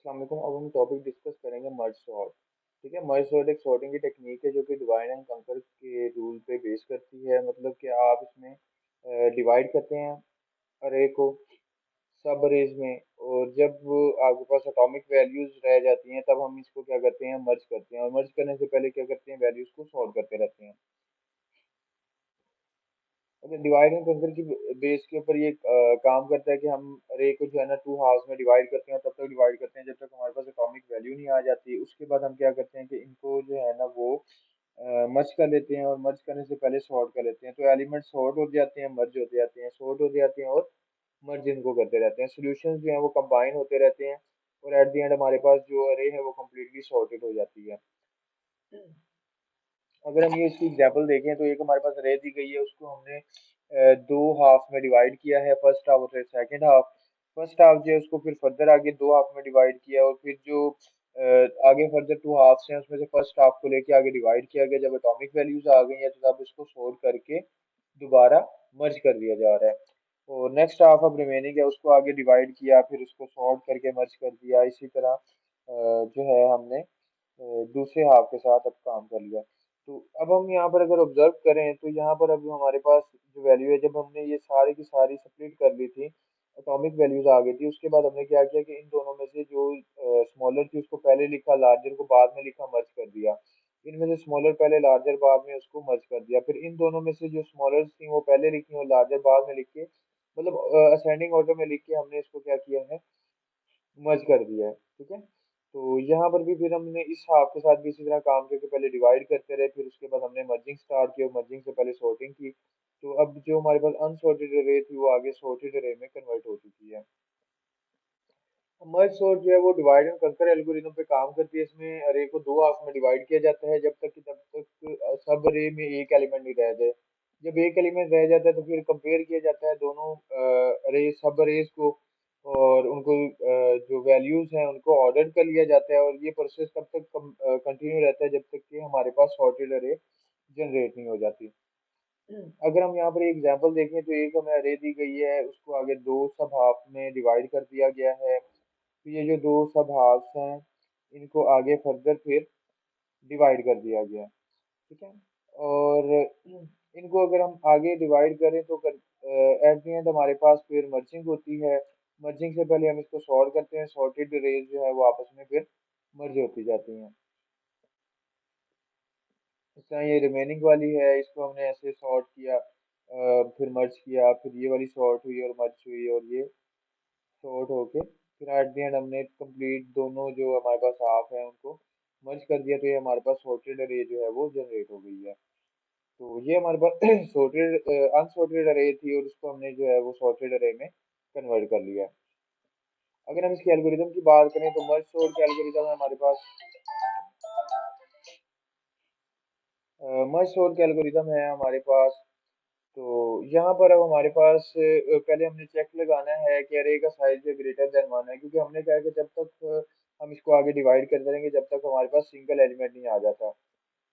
अस्सलाम वालेकुम। अब हम टॉपिक डिस्कस करेंगे मर्ज सॉर्ट। ठीक है, मर्ज सॉर्ट एक सॉर्टिंग की टेक्निक है जो कि डिवाइड एंड कंकर के रूल पे बेस करती है। मतलब कि आप इसमें डिवाइड करते हैं अरे को सब अरेज में, और जब वो आपके पास एटॉमिक वैल्यूज रह जाती हैं तब हम इसको क्या करते हैं, मर्ज करते हैं। और मर्ज करने से पहले क्या करते हैं, वैल्यूज को सॉर्ट करते रहते हैं। अच्छा, डिवाइड एंड कंकर की बेस के ऊपर ये काम करता है कि हम अरे को जो है ना टू हाफ्स में डिवाइड करते हैं, और तब तक डिवाइड करते हैं जब तक हमारे पास एटॉमिक वैल्यू नहीं आ जाती। उसके बाद हम क्या करते हैं कि इनको जो है ना वो मर्ज कर लेते हैं, और मर्ज करने से पहले सॉर्ट कर लेते हैं। तो एलिमेंट सॉर्ट हो जाते हैं, मर्ज होते जाते हैं, सॉर्ट हो जाते हैं, और मर्ज इनको करते रहते हैं। सॉल्यूशंस जो है वो कंबाइन होते रहते हैं, और एट द एंड हमारे पास जो अरे है वो कम्प्लीटली सॉर्टेड हो जाती है। अगर हम ये इसकी एग्जांपल देखें तो एक हमारे पास रे दी गई है, उसको हमने दो हाफ में डिवाइड किया है, फर्स्ट हाफ और सेकंड हाफ। फर्स्ट हाफ जो है उसको फिर फर्दर आगे दो हाफ में डिवाइड किया, और फिर जो आगे फर्दर टू हाफ्स हैं उसमें से फर्स्ट हाफ को लेके आगे डिवाइड किया गया। जब एटॉमिक वैल्यूज आ गई है तो तब उसको सोल्व करके दोबारा मर्ज कर दिया जा रहा है। और नेक्स्ट हाफ अब रिमेनिंग है, उसको आगे डिवाइड किया, फिर उसको सॉर्ट करके मर्ज कर दिया। इसी तरह जो है हमने दूसरे हाफ के साथ अब काम कर लिया। तो अब हम यहाँ पर अगर ऑब्जर्व करें तो यहाँ पर अब हमारे पास जो वैल्यू है, जब हमने ये सारी की सारी स्प्लिट कर ली थी, एटॉमिक वैल्यूज आ गई थी, उसके बाद हमने क्या किया कि इन दोनों में से जो स्मॉलर थी उसको पहले लिखा, लार्जर को बाद में लिखा, मर्ज कर दिया। इनमें से स्मॉलर पहले, लार्जर बाद में, उसको मर्ज कर दिया। फिर इन दोनों में से जो स्मॉलर थी वो पहले लिखी और लार्जर बाद में लिख के, मतलब असेंडिंग ऑर्डर में लिख के हमने इसको क्या किया है, मर्ज कर दिया है। ठीक है, तो यहाँ पर भी फिर हमने इस हाफ के साथ भी इसी तरह काम करके पहले डिवाइड करते रहे, फिर उसके बाद हमने मर्जिंग स्टार्ट की, और मर्जिंग से पहले सॉर्टिंग की। तो अब जो हमारे पास अनसॉर्टेड अरे थी वो आगे सॉर्टेड अरे में कन्वर्ट हो चुकी है। मर्ज सॉर्ट जो है वो डिवाइड एंड कंकर एल्गोरिथम पे काम करती है। इसमें अरे को दो हाफ में डिवाइड किया जाता है, जब तक सब अरे में एक एलिमेंट नहीं रह जाए। जब एक एलिमेंट रह जाता है तो फिर कंपेयर किया जाता है दोनों अरे सब अरेज को, और उनको जो वैल्यूज हैं उनको ऑर्डर कर लिया जाता है। और ये प्रोसेस तब तक कंटिन्यू रहता है जब तक कि हमारे पास सॉर्टेड अरे जनरेट नहीं हो जाती। अगर हम यहाँ पर एग्जांपल देखें तो एक हमें अरे दी गई है, उसको आगे दो सब हाफ में डिवाइड कर दिया गया है। तो ये जो दो सब हाफ्स हैं इनको आगे फर्दर फिर डिवाइड कर दिया गया है। ठीक है, और इनको अगर हम आगे डिवाइड करें तो एट द एंड हमारे पास फिर मर्जिंग होती है। मर्जिंग से पहले हम इसको सॉर्ट करते हैं, सॉर्टेड रेज जो है वो आपस में फिर मर्ज होती जाती हैं। इस तरह ये रिमेनिंग वाली है, इसको हमने ऐसे सॉर्ट किया, फिर मर्ज किया, फिर ये वाली सॉर्ट हुई और मर्ज हुई, और ये शॉर्ट होके फिर एट द एंड हमने कंप्लीट दोनों जो हमारे पास हाफ है उनको मर्ज कर दिया। तो ये हमारे पास सॉर्टेड अरे जो है वो जनरेट हो गई है। तो ये हमारे पास सॉर्टेड अनसॉर्टेड अरे थी, और उसको हमने जो है वो सॉर्टेड अरे में कन्वर्ट कर लिया। अगर हम इसके एल्गोरिदम की बात करें तो मर्ज सॉर्ट के एल्गोरिदम है हमारे पास, मर्ज सॉर्ट के एल्गोरिदम है हमारे पास। तो यहाँ पर अब हमारे पास पहले हमने चेक लगाना है कि अरे का साइज ग्रेटर देन वन है, क्योंकि हमने कहा कि जब तक हम इसको आगे डिवाइड करते रहेंगे जब तक हमारे पास सिंगल एलिमेंट नहीं आ जाता।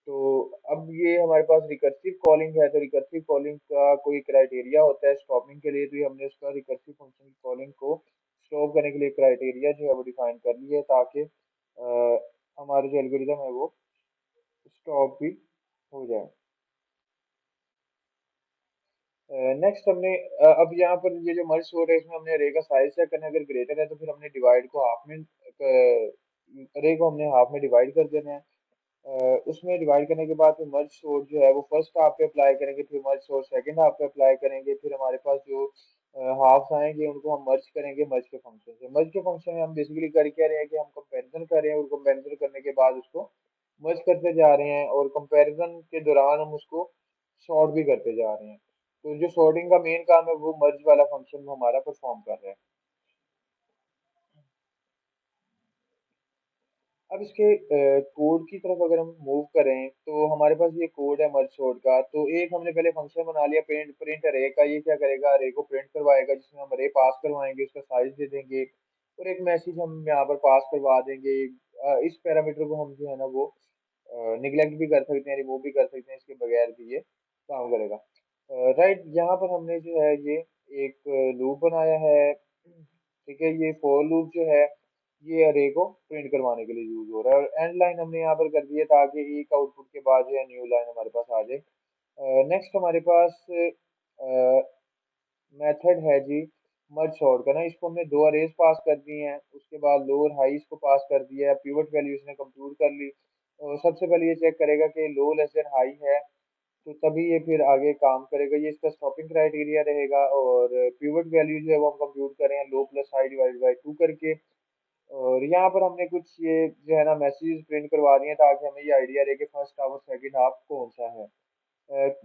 तो अब ये हमारे पास रिकर्सिव कॉलिंग है, तो रिकर्सिव कॉलिंग का कोई क्राइटेरिया होता है स्टॉपिंग के लिए। तो ये हमने उसका रिकर्सिव फंक्शन की कॉलिंग को स्टॉप करने के लिए क्राइटेरिया जो है वो डिफाइन कर लिया है, ताकि हमारे जो एल्गोरिदम है वो स्टॉप भी हो जाए। नेक्स्ट हमने अब यहाँ पर ये जो मर्ज हो रहा है इसमें हमने अरे का साइज चेक करना है। अगर ग्रेटर है तो फिर हमने डिवाइड को हाफ में, अरे को हमने हाफ में डिवाइड कर देना है। उसमें डिवाइड करने के बाद फिर मर्ज सोर्ट जो है वो फर्स्ट हाफ पे अप्लाई करेंगे, फिर मर्ज सोर्ट सेकंड हाफ पे अप्लाई करेंगे। फिर हमारे पास जो हाफ्स आएंगे उनको हम मर्ज करेंगे मर्ज के फंक्शन से। मर्ज के फंक्शन में हम बेसिकली कर क्या रहे हैं कि हम कंपैरिजन कर रहे हैं, और कंपैरिजन करने के बाद उसको मर्ज करते जा रहे हैं, और कंपैरिजन के दौरान हम उसको सॉर्ट भी करते जा रहे हैं। तो जो सॉर्टिंग का मेन काम है वो मर्ज वाला फंक्शन हमारा परफॉर्म कर रहा है। अब इसके कोड की तरफ अगर हम मूव करें तो हमारे पास ये कोड है मर्ज सॉर्ट का। तो एक हमने पहले फंक्शन बना लिया, प्रिंट प्रिंट अरे का। ये क्या करेगा, अरे को प्रिंट करवाएगा, जिसमें हम अरे पास करवाएंगे, उसका साइज दे देंगे, और एक मैसेज हम यहाँ पर पास करवा देंगे। इस पैरामीटर को हम जो है ना वो निगलेक्ट भी कर सकते हैं, रिमूव भी कर सकते हैं, इसके बगैर भी ये काम करेगा। राइट, यहाँ पर हमने जो है ये एक लूप बनाया है। ठीक है, ये फॉर लूप जो है ये अरे को प्रिंट करवाने के लिए यूज हो रहा है। और एंड लाइन हमने यहाँ पर कर दी है ताकि एक आउटपुट के बाद जो है न्यू लाइन हमारे पास आ जाए। नेक्स्ट हमारे पास मेथड है जी मर्ज सॉर्ट का ना। इसको हमने दो अरेज पास कर दिए हैं, उसके बाद लोअर हाई इसको पास कर दिया है, पिवट वैल्यू इसने कंप्यूट कर ली। और सबसे पहले ये चेक करेगा कि लो लेस देन हाई है, तो तभी ये फिर आगे काम करेगा। ये इसका स्टॉपिंग क्राइटेरिया रहेगा। और पिवट वैल्यू जो है वो हम कंप्यूट करें low plus high divide by two करके। और यहाँ पर हमने कुछ ये जो है ना मैसेज प्रिंट करवा दिए हैं ताकि हमें ये आइडिया रहे कि फर्स्ट हाफ और सेकंड हाफ कौन सा है।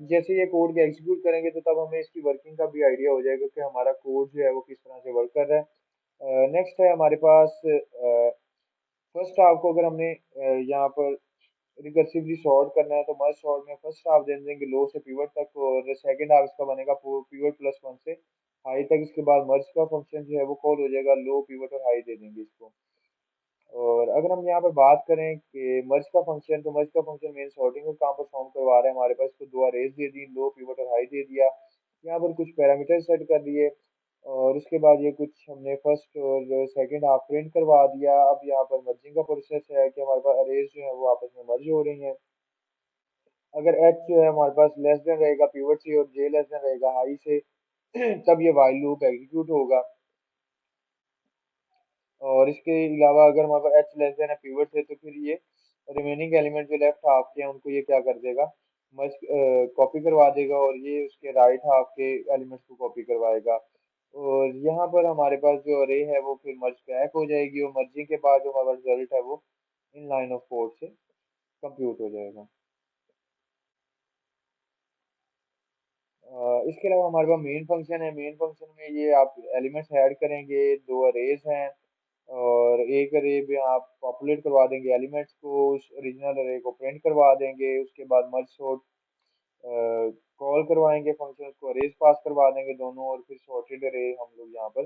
जैसे ये कोड के एग्जीक्यूट करेंगे तो तब हमें इसकी वर्किंग का भी आइडिया हो जाएगा कि हमारा कोड जो है वो किस तरह से वर्क कर रहा है। नेक्स्ट है हमारे पास फर्स्ट हाफ को अगर हमने यहाँ पर रिकर्सिवली सॉर्ट करना है तो मर्ज सॉर्ट में फर्स्ट हाफ दे देंगे लो से पिवट तक, और सेकंड हाफ इसका बनेगा पिवट प्लस वन से हाई तक। इसके बाद मर्ज का फंक्शन जो है वो कॉल हो जाएगा, लो पिवट और हाई दे देंगे इसको। और अगर हम यहाँ पर बात करें कि मर्ज का फंक्शन, तो मर्ज का फंक्शन मेन सॉर्टिंग का काम परफॉर्म करवा रहा है। हमारे पास तो दो अरेज दे दी, लो पिवट और हाई दे दिया। यहाँ पर कुछ पैरामीटर सेट कर दिए और उसके बाद ये कुछ हमने फर्स्ट और सेकंड हाफ प्रिंट करवा दिया। अब यहाँ पर मर्जिंग का प्रोसेस है कि हमारे पास अरेज जो है वो आपस में मर्ज हो रही हैं। अगर एच जो है हमारे पास लेस देन रहेगा पिवट से और जे लेस देन रहेगा हाई से तब ये वाइल लूप एग्जीक्यूट होगा। और इसके अलावा अगर हमारे पास एच लेस देन है पिवट से, तो फिर ये रिमेनिंग एलिमेंट जो लेफ्ट हाफ के हैं उनको ये क्या कर देगा, मर्ज कॉपी करवा देगा, और ये उसके राइट हाफ के एलिमेंट्स को कॉपी करवाएगा। और यहाँ पर हमारे पास जो अरे है वो फिर मर्ज बैक हो जाएगी, और मर्जिंग के बाद जो हमारा रिजल्ट है वो इन लाइन ऑफ कोड से कंप्यूट हो जाएगा। इसके अलावा हमारे पास मेन फंक्शन है। मेन फंक्शन में ये आप एलिमेंट्स ऐड करेंगे, दो अरेज हैं और एक अरे में आप पॉपुलेट करवा देंगे एलिमेंट्स को, उस ओरिजिनल अरे को प्रिंट करवा देंगे। उसके बाद मर्ज सॉर्ट कॉल करवाएंगे फंक्शन को, अरेज पास करवा देंगे दोनों, और फिर सॉर्टेड अरे हम लोग यहाँ पर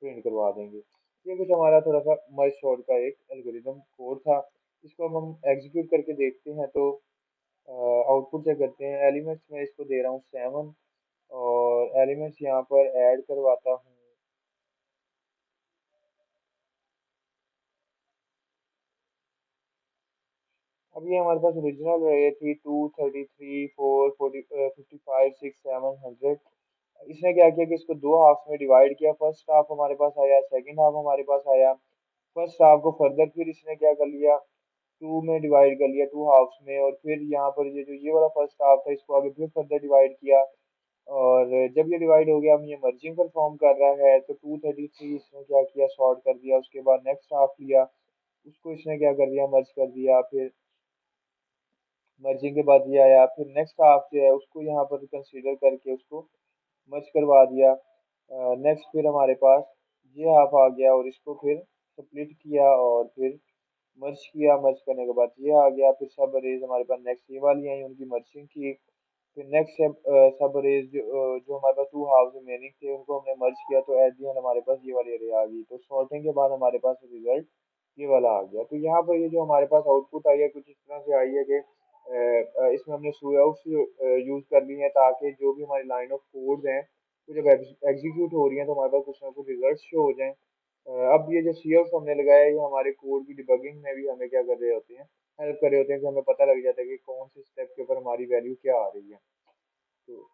प्रिंट करवा देंगे। ये कुछ हमारा थोड़ा सा मर्ज सॉर्ट का एक एल्गोरिदम कोड था। इसको अब हम एग्जीक्यूट करके देखते हैं। तो आउटपुट चेक करते हैं। एलिमेंट्स में इसको दे रहा हूँ 7 और एलिमेंट्स यहाँ पर ऐड करवाता हूँ। अब ये हमारे पास ओरिजिनल है, ये थी 2, 33, 4, 40, 55, 6, 7, 100। इसने क्या किया कि इसको दो हाफ में डिवाइड किया। फर्स्ट हाफ हमारे पास आया, सेकंड हाफ हमारे पास आया। फर्स्ट हाफ को फर्दर फिर इसने क्या कर लिया, टू में डिवाइड कर लिया, टू हाफ्स में। और फिर यहाँ पर ये जो ये वाला फर्स्ट हाफ था इसको आगे फिर फर्दर डिवाइड किया। और जब ये डिवाइड हो गया, हम ये मर्जिंग परफॉर्म कर रहा है, तो 233 इसने क्या किया, सॉर्ट कर दिया। उसके बाद नेक्स्ट हाफ लिया, उसको इसने क्या कर दिया, मर्ज कर दिया। फिर मर्जिंग के बाद ये आया, फिर नेक्स्ट हाफ जो है उसको यहाँ पर कंसीडर करके उसको मर्ज करवा दिया। नेक्स्ट फिर हमारे पास ये हाफ आ गया और इसको फिर स्प्लिट किया और फिर मर्ज किया। मर्ज करने के बाद ये आ गया। फिर सब अरेज हमारे पास नेक्स्ट ये वाली आई, उनकी मर्जिंग की। फिर नेक्स्ट सब अरेज जो हमारे पास टू हाफ रिमेनिंग थे उनको हमने मर्ज किया, तो एट दी एंड हमारे पास ये वाली अरे आ गई। तो सॉर्टिंग के बाद हमारे पास रिजल्ट ये वाला आ गया। तो यहाँ पर ये जो हमारे पास आउटपुट आई है कुछ इस तरह से आई है कि इसमें हमने सुआउट्स यूज कर ली हैं ताकि जो भी हमारी लाइन ऑफ कोड्स हैं वो जब एग्जीक्यूट हो रही हैं तो हमारे पास कुछ ना कुछ रिजल्ट शो हो जाएं। अब ये जो सी हमने लगाया है ये हमारे कोड की डिबगिंग में भी हमें क्या कर रहे होते हैं, हेल्प कर रहे होते हैं कि हमें पता लग जाता है कि कौन से स्टेप के ऊपर हमारी वैल्यू क्या आ रही है। तो